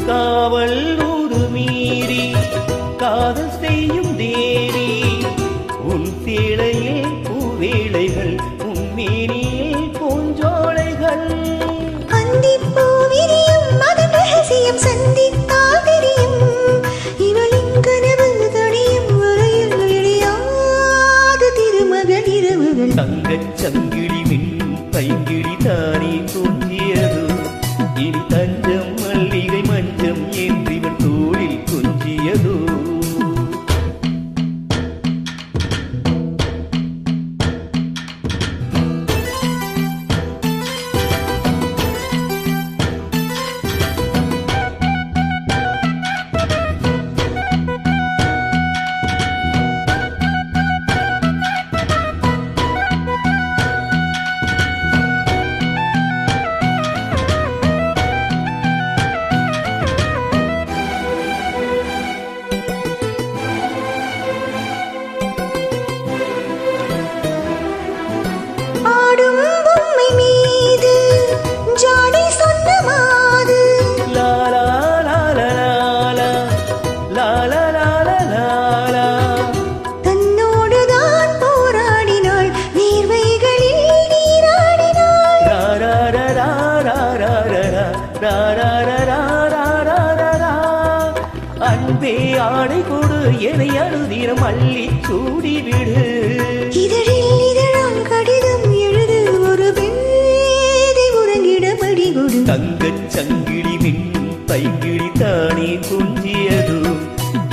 காவல் ஊரு மீறி காதல் செய்யும் தேவி உன் சேலையில் பூவேளைகள் உன் மேனியில் பூஞ்சோலைகள் அந்திப்பூவிரியும் அதன் ரகசியம் சந்தித்தால் தெரியும் இவளின் கனவு தனியும் வரையில் விளையாது திருமகள் இரவுகள் தங்கச் சங்கிலி மின் பைங்கிழி தானே தோன்றியது இனி தஞ்சம் மல்லிகை மஞ்சம் என்றிவன் தோளில் கொஞ்சியதோ அன்பே ஆடை கொடு எனை அழுதிரம் அள்ளி சூடிவிடு இதழில் இதழால் கடிதம் எழுது ஒரு பேதை உறங்கிட படிகொடு தங்கச் சங்கிலி மின் பைங்கிழி தானே கொஞ்சியது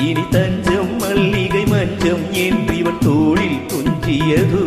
இனி தஞ்சம் மல்லிகை மஞ்சம் என்றிவன் தோளில் கொஞ்சியது